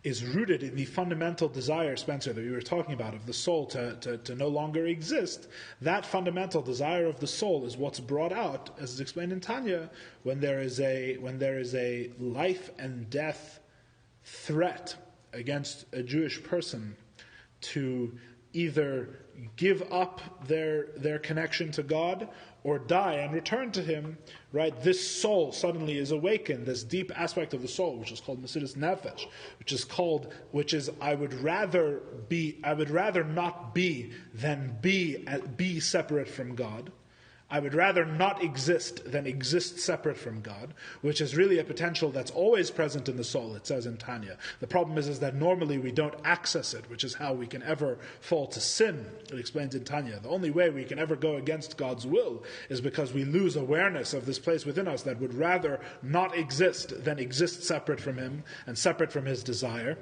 is rooted in the fundamental desire, Spencer, that we were talking about, of the soul to no longer exist. That fundamental desire of the soul is what's brought out, as is explained in Tanya, when there is a life and death threat against a Jewish person to either give up their connection to God or die and return to Him, right? This soul suddenly is awakened, this deep aspect of the soul, which is called Mesiras Nefesh, which is I would rather not be than be separate from God. I would rather not exist than exist separate from God, which is really a potential that's always present in the soul, it says in Tanya. The problem is that normally we don't access it, which is how we can ever fall to sin, it explains in Tanya. The only way we can ever go against God's will is because we lose awareness of this place within us that would rather not exist than exist separate from Him and separate from His desire.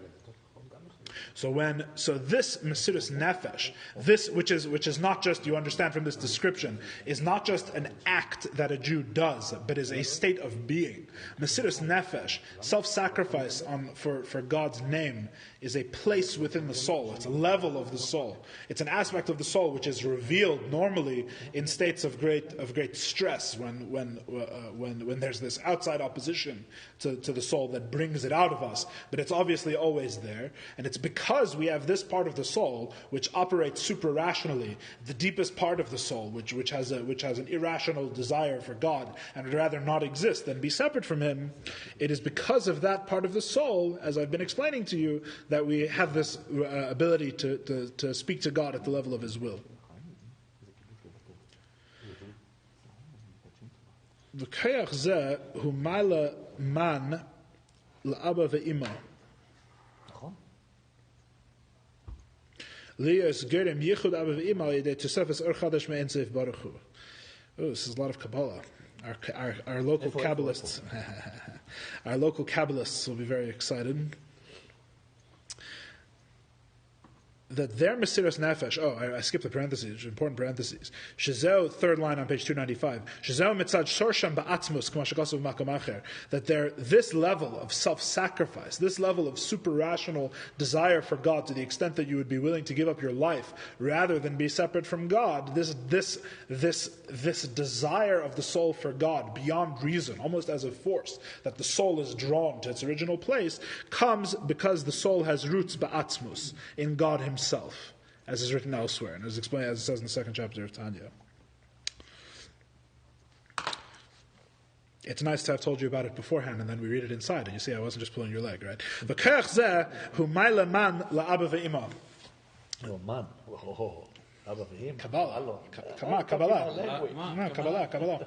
So this Mesiras Nefesh, this which is not just, you understand from this description, is not just an act that a Jew does, but is a state of being. Mesiras Nefesh, self-sacrifice for God's name, is a place within the soul. It's a level of the soul. It's an aspect of the soul which is revealed normally in states of great stress when there's this outside opposition to the soul that brings it out of us. But it's obviously always there, and it's because we have this part of the soul which operates super-rationally, the deepest part of the soul, which has an irrational desire for God and would rather not exist than be separate from Him. It is because of that part of the soul, as I've been explaining to you, that we have this ability to speak to God at the level of His will. V'kayach zeh hu ma'ala man la'aba ve'ima. This is a lot of Kabbalah. Our local Kabbalists, our local Kabbalists will be very excited. That their Mesiras Nefesh, I skipped the parentheses, important parentheses. Shezeo, third line on page 295. Shezeo mitzad shorsham ba'atzmus, k'ma shekosav makom acher. That this level of self-sacrifice, this level of super-rational desire for God, to the extent that you would be willing to give up your life rather than be separate from God, this desire of the soul for God beyond reason, almost as a force, that the soul is drawn to its original place, comes because the soul has roots ba'atzmus, in God Himself, as is written elsewhere, and as explained as it says in the second chapter of Tanya. It's nice to have told you about it beforehand, and then we read it inside, and you see I wasn't just pulling your leg, right? V'kayach zeh hu ma'ala man la'aba ve'ima. Oh, man. Oh, Abba ve'im. Kabbalah. Kabbalah.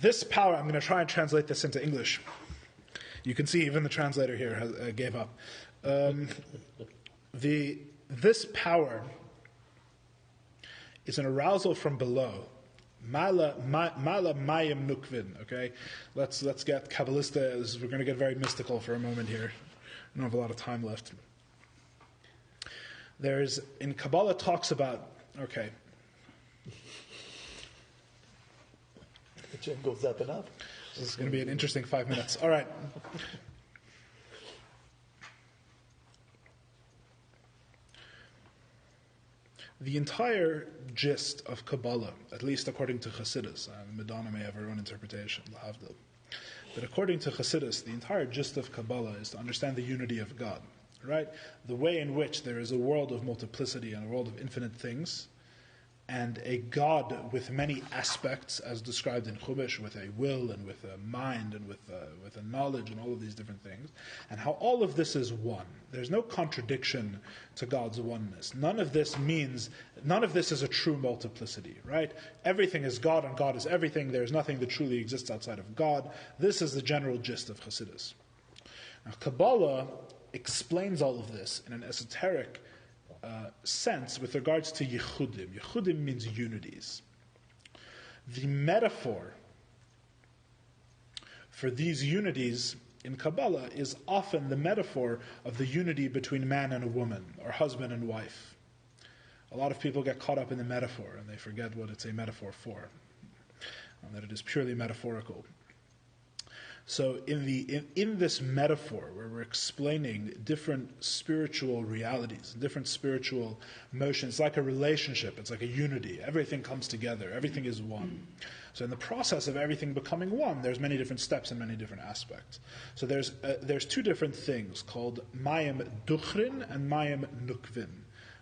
This power, I'm going to try and translate this into English. You can see even the translator here gave up. This power is an arousal from below. Mala mayim nukvin. Okay, let's get Kabbalistic. We're going to get very mystical for a moment here. I don't have a lot of time left. In Kabbalah talks about, okay. The jingle's up and up. This is going to be an interesting 5 minutes. All right. The entire gist of Kabbalah, at least according to Chassidus, Madonna may have her own interpretation, lahavdil, but according to Chassidus, the entire gist of Kabbalah is to understand the unity of God, right? The way in which there is a world of multiplicity and a world of infinite things, and a God with many aspects, as described in Chumash, with a will and with a mind and with a knowledge and all of these different things, and how all of this is one. There's no contradiction to God's oneness. None of this is a true multiplicity, right? Everything is God and God is everything. There's nothing that truly exists outside of God. This is the general gist of Chassidus. Now, Kabbalah explains all of this in an esoteric sense with regards to yichudim. Yichudim means unities. The metaphor for these unities in Kabbalah is often the metaphor of the unity between man and a woman, or husband and wife. A lot of people get caught up in the metaphor and they forget what it's a metaphor for, and that it is purely metaphorical. So in this metaphor, where we're explaining different spiritual realities, different spiritual motions, it's like a relationship, it's like a unity. Everything comes together, everything is one. So in the process of everything becoming one, there's many different steps and many different aspects. So there's two different things called mayim duchrin and mayim nukvin,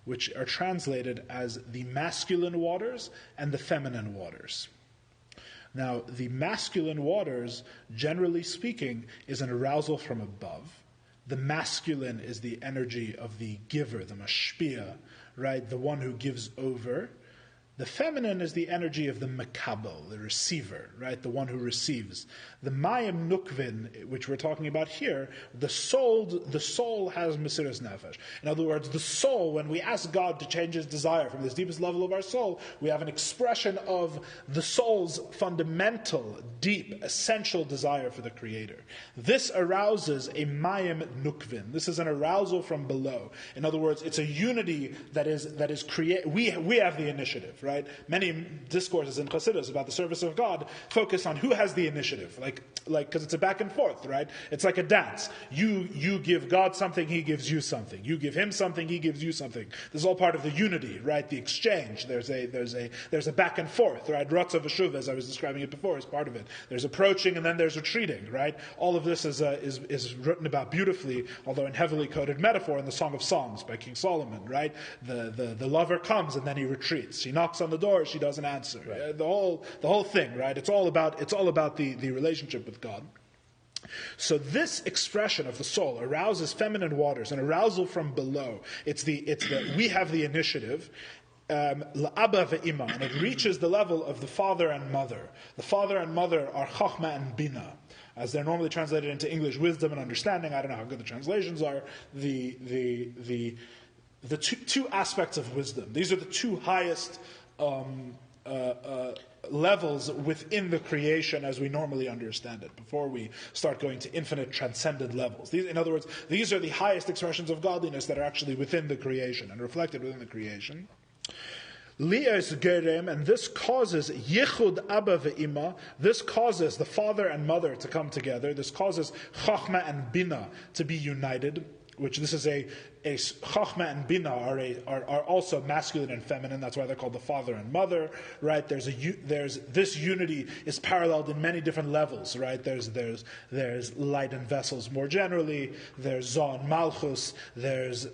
which are translated as the masculine waters and the feminine waters. Now, the masculine waters, generally speaking, is an arousal from above. The masculine is the energy of the giver, the mashpia, right? The one who gives over. The feminine is the energy of the makabel, the receiver, right? The one who receives. The mayim nukvin, which we're talking about here, the soul has mesiras nefesh. In other words, the soul, when we ask God to change His desire from this deepest level of our soul, we have an expression of the soul's fundamental, deep, essential desire for the Creator. This arouses a mayim nukvin. This is an arousal from below. In other words, it's a unity that is create. We have the initiative. Right? Many discourses in Chassidus about the service of God focus on who has the initiative, like because it's a back and forth, right? It's like a dance. You give God something, He gives you something. You give Him something, He gives you something. This is all part of the unity, right? The exchange. There's a back and forth, right? Ratza v'shuv, as I was describing it before, is part of it. There's approaching and then there's retreating, right? All of this is written about beautifully, although in heavily coded metaphor, in the Song of Songs by King Solomon, right? The lover comes and then he retreats. He knocks on the door, she doesn't answer. Right. The whole thing, right? It's all about the relationship with God. So this expression of the soul arouses feminine waters, an arousal from below. It's we have the initiative. La'aba ve'ima, and it reaches the level of the father and mother. The father and mother are chachma and bina, as they're normally translated into English, wisdom and understanding. I don't know how good the translations are. The two aspects of wisdom. These are the two highest levels within the creation as we normally understand it, before we start going to infinite transcendent levels. In other words, these are the highest expressions of godliness that are actually within the creation and reflected within the creation. Liyas gerem, and this causes yichud abba ve'ima, this causes the father and mother to come together, this causes chachma and bina to be united, which this is a chachma and bina are also masculine and feminine. That's why they're called the father and mother, right? There's this unity is paralleled in many different levels, right? There's light and vessels more generally. There's zon malchus. There's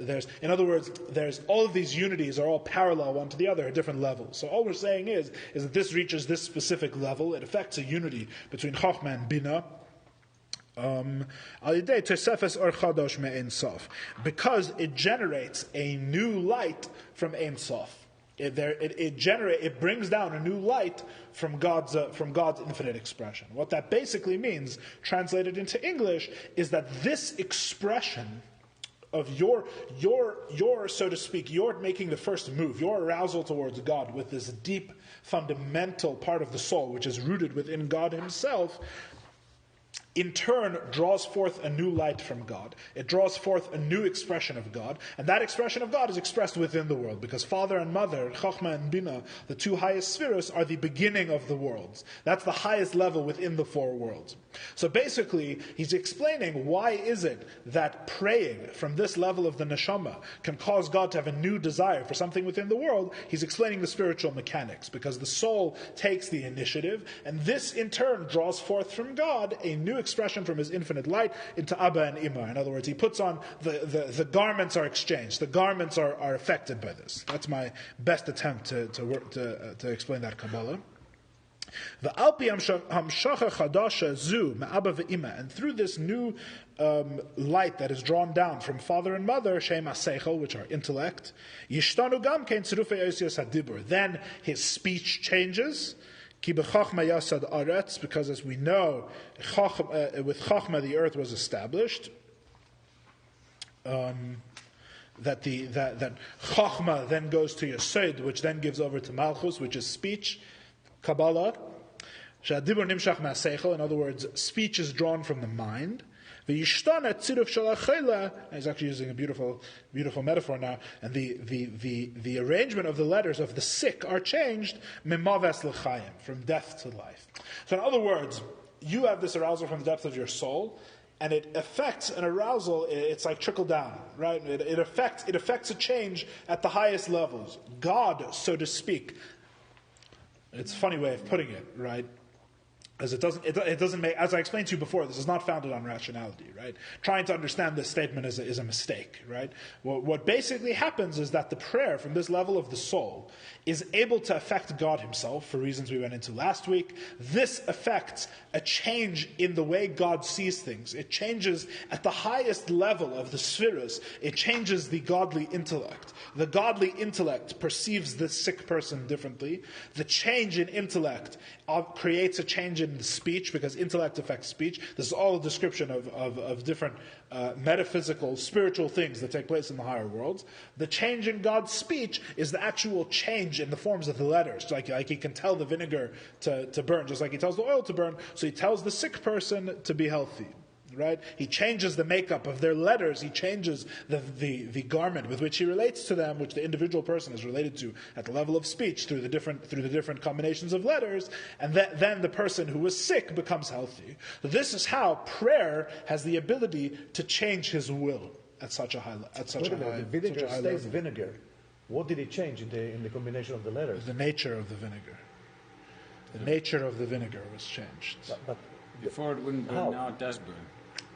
in other words, there's all of these unities are all parallel one to the other at different levels. So all we're saying is that this reaches this specific level. It affects a unity between chachma and bina. Because it generates a new light from Ein Sof. It brings down a new light from God's infinite expression. What that basically means, translated into English, is that this expression of your so to speak, you're making the first move, your arousal towards God with this deep, fundamental part of the soul, which is rooted within God Himself, in turn draws forth a new light from God. It draws forth a new expression of God, and that expression of God is expressed within the world, because Father and Mother, Chochmah and Bina, the two highest spheres, are the beginning of the worlds. That's the highest level within the four worlds. So basically, he's explaining why is it that praying from this level of the neshama can cause God to have a new desire for something within the world. He's explaining the spiritual mechanics, because the soul takes the initiative, and this in turn draws forth from God a new expression from His infinite light into Abba and Ima. In other words, He puts on, the garments are exchanged. The garments are affected by this. That's my best attempt to explain that Kabbalah. And through this new light that is drawn down from Father and Mother, which are intellect, then his speech changes. Because as we know, with Chachma the earth was established. That Chachma then goes to Yesod, which then gives over to Malchus, which is speech. Kabbalah. In other words, speech is drawn from the mind. He's actually using a beautiful metaphor now. And the arrangement of the letters of the sick are changed from death to life. So in other words, you have this arousal from the depth of your soul, and it affects an arousal. It's like trickle down, right? It affects a change at the highest levels. God, so to speak. It's a funny way of putting it, right? As it doesn't make, as I explained to you before, this is not founded on rationality, right? Trying to understand this statement is a mistake, right? What basically happens is that the prayer from this level of the soul is able to affect God Himself for reasons we went into last week. This affects a change in the way God sees things. It changes at the highest level of the spheres. It changes the godly intellect. The godly intellect perceives the sick person differently. The change in intellect creates a change in the speech, because intellect affects speech. This is all a description of different metaphysical, spiritual things that take place in the higher worlds. The change in God's speech is the actual change in the forms of the letters. Like He can tell the vinegar to burn, just like He tells the oil to burn, so He tells the sick person to be healthy. Right? He changes the makeup of their letters. He changes the garment with which He relates to them, which the individual person is related to at the level of speech through the different combinations of letters, and then the person who was sick becomes healthy. This is how prayer has the ability to change His will at such a high level. The vinegar stays vinegar. What did it change in the combination of the letters? The nature of the vinegar. The nature of the vinegar was changed. But before it wouldn't burn, now it does burn.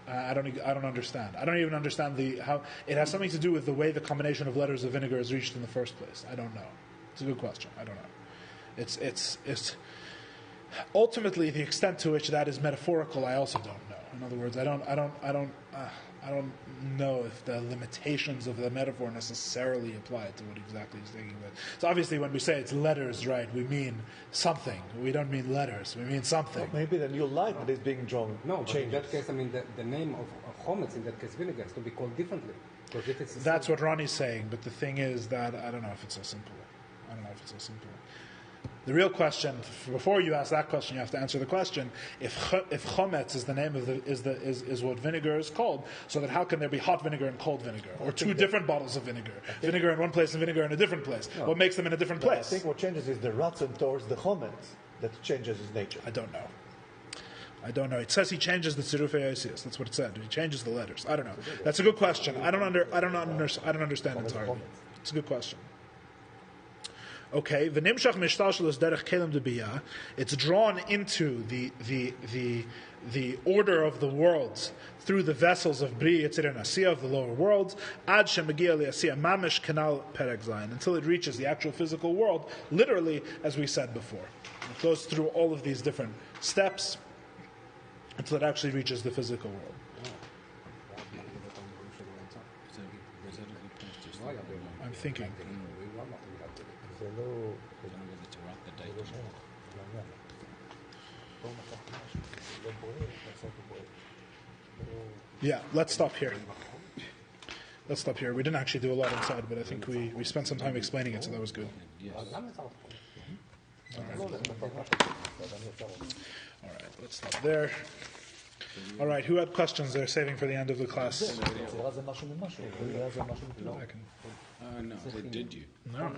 I don't understand. I don't even understand how it has something to do with the way the combination of letters of vinegar is reached in the first place. I don't know. It's a good question. I don't know. It's ultimately the extent to which that is metaphorical. I also don't know. In other words, I don't know if the limitations of the metaphor necessarily apply to what exactly he's thinking about. So obviously when we say it's letters, right, we mean something. We don't mean letters. We mean something. Well, maybe the new light that is being drawn but in that case, I mean, the name of chometz, in that case vinegar, is to be called differently. Because if it's That's what Ronnie's saying, but the thing is that I don't know if it's so simple. The real question, before you ask that question, you have to answer the question: if chometz is the name of is what vinegar is called, so that how can there be hot vinegar and cold vinegar, or two different bottles of vinegar, vinegar in one place and vinegar in a different place? No. What makes them in a different place? I think what changes is the ratzon towards the chometz that changes his nature. I don't know. It says he changes the tzirufei yosius. That's what it said. He changes the letters. I don't know. That's a good question. I don't understand entirely. It's a good question. Okay, v'nimshach mishtalshelus derech kelim debiyah. It's drawn into the order of the worlds through the vessels of Bri, Yitzir, and Asiyah of the lower worlds, ad shemagia li'asiyah mamish kanal perek zayin, until it reaches the actual physical world, literally, as we said before. It goes through all of these different steps until it actually reaches the physical world. I'm thinking. זה לא... Yeah, let's stop here. Let's stop here. We didn't actually do a lot inside, but I think we spent some time explaining it, so that was good. All right, let's stop there. All right, who had questions they're saving for the end of the class? No, did you? No.